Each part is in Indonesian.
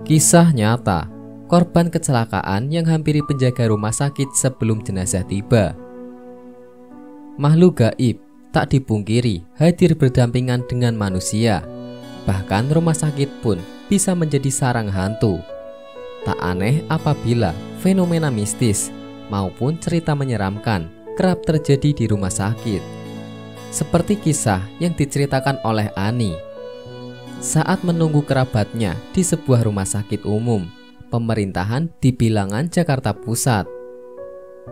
Kisah nyata, korban kecelakaan yang hampiri penjaga rumah sakit sebelum jenazah tiba. Makhluk gaib tak dipungkiri hadir berdampingan dengan manusia. Bahkan rumah sakit pun bisa menjadi sarang hantu. Tak aneh apabila fenomena mistis maupun cerita menyeramkan kerap terjadi di rumah sakit. Seperti kisah yang diceritakan oleh Ani. Saat menunggu kerabatnya di sebuah rumah sakit umum pemerintahan di Bilangan, Jakarta Pusat.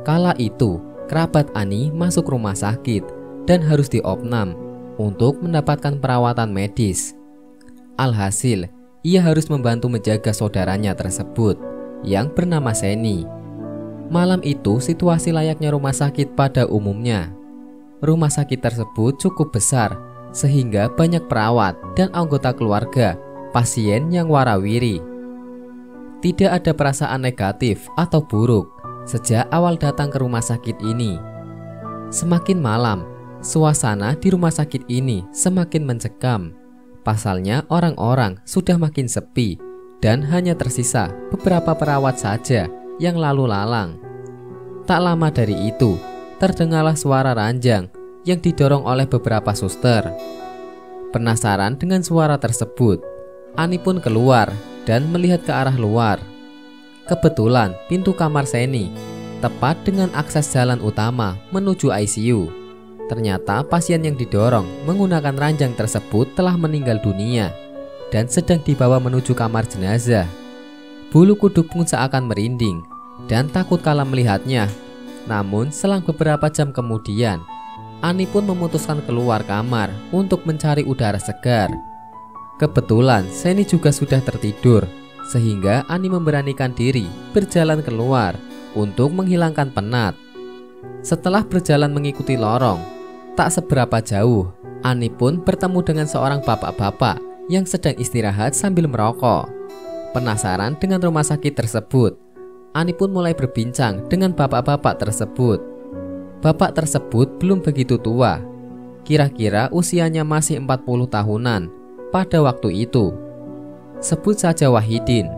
Kala itu, kerabat Ani masuk rumah sakit dan harus diopnam untuk mendapatkan perawatan medis. Alhasil, ia harus membantu menjaga saudaranya tersebut yang bernama Seni. Malam itu situasi layaknya rumah sakit pada umumnya. Rumah sakit tersebut cukup besar sehingga banyak perawat dan anggota keluarga pasien yang warawiri. Tidak ada perasaan negatif atau buruk sejak awal datang ke rumah sakit ini. Semakin malam, suasana di rumah sakit ini semakin mencekam. Pasalnya orang-orang sudah makin sepi dan hanya tersisa beberapa perawat saja yang lalu lalang. Tak lama dari itu, terdengarlah suara ranjang yang didorong oleh beberapa suster. Penasaran dengan suara tersebut, Ani pun keluar dan melihat ke arah luar. Kebetulan pintu kamar Seni tepat dengan akses jalan utama menuju ICU. Ternyata pasien yang didorong menggunakan ranjang tersebut telah meninggal dunia dan sedang dibawa menuju kamar jenazah. Bulu kuduk pun seakan merinding dan takut kala melihatnya. Namun selang beberapa jam kemudian, Ani pun memutuskan keluar kamar untuk mencari udara segar. Kebetulan Seni juga sudah tertidur, sehingga Ani memberanikan diri berjalan keluar untuk menghilangkan penat. Setelah berjalan mengikuti lorong, tak seberapa jauh, Ani pun bertemu dengan seorang bapak-bapak yang sedang istirahat sambil merokok. Penasaran dengan rumah sakit tersebut, Ani pun mulai berbincang dengan bapak-bapak tersebut. Bapak tersebut belum begitu tua, kira-kira usianya masih 40 tahunan pada waktu itu. Sebut saja Wahidin.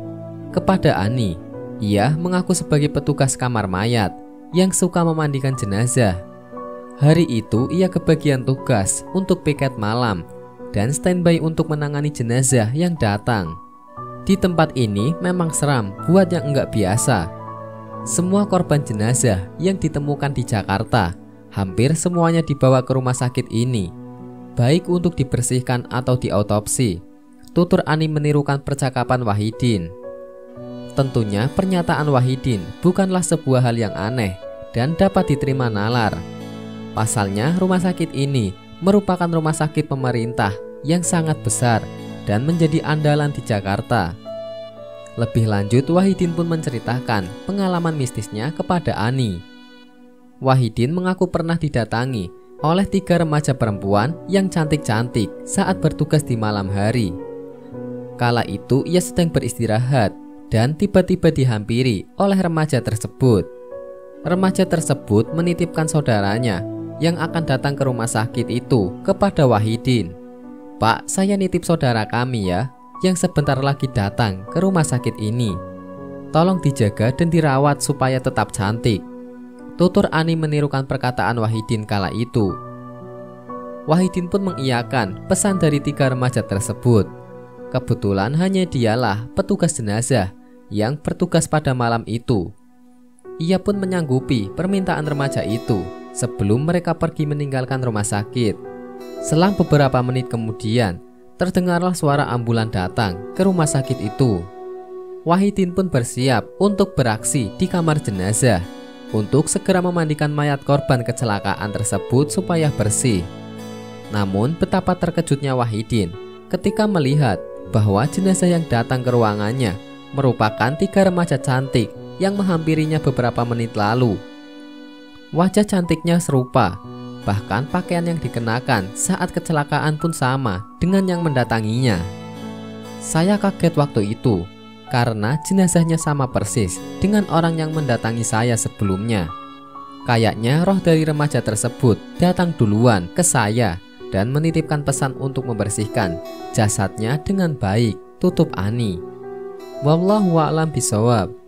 Kepada Ani, ia mengaku sebagai petugas kamar mayat yang suka memandikan jenazah. Hari itu ia kebagian tugas untuk piket malam dan standby untuk menangani jenazah yang datang. Di tempat ini memang seram buat yang enggak biasa. Semua korban jenazah yang ditemukan di Jakarta hampir semuanya dibawa ke rumah sakit ini, baik untuk dibersihkan atau diautopsi. Tutur Ani menirukan percakapan Wahidin. Tentunya pernyataan Wahidin bukanlah sebuah hal yang aneh dan dapat diterima nalar. Pasalnya rumah sakit ini merupakan rumah sakit pemerintah yang sangat besar dan menjadi andalan di Jakarta. Lebih lanjut, Wahidin pun menceritakan pengalaman mistisnya kepada Ani. Wahidin mengaku pernah didatangi oleh 3 remaja perempuan yang cantik-cantik saat bertugas di malam hari. Kala itu ia sedang beristirahat dan tiba-tiba dihampiri oleh remaja tersebut. Remaja tersebut menitipkan saudaranya yang akan datang ke rumah sakit itu kepada Wahidin. "Pak, saya nitip saudara kami ya, yang sebentar lagi datang ke rumah sakit ini. Tolong dijaga dan dirawat supaya tetap cantik." Tutur Ani menirukan perkataan Wahidin kala itu. Wahidin pun mengiyakan pesan dari 3 remaja tersebut. Kebetulan hanya dialah petugas jenazah yang bertugas pada malam itu. Ia pun menyanggupi permintaan remaja itu sebelum mereka pergi meninggalkan rumah sakit. Selang beberapa menit kemudian, terdengarlah suara ambulan datang ke rumah sakit itu. Wahidin pun bersiap untuk beraksi di kamar jenazah untuk segera memandikan mayat korban kecelakaan tersebut supaya bersih. Namun betapa terkejutnya Wahidin ketika melihat bahwa jenazah yang datang ke ruangannya merupakan 3 remaja cantik yang menghampirinya beberapa menit lalu. Wajah cantiknya serupa, bahkan pakaian yang dikenakan saat kecelakaan pun sama dengan yang mendatanginya. Saya kaget waktu itu karena jenazahnya sama persis dengan orang yang mendatangi saya sebelumnya. Kayaknya roh dari remaja tersebut datang duluan ke saya dan menitipkan pesan untuk membersihkan jasadnya dengan baik, tutup Ani. Wallahu a'lam bishawab.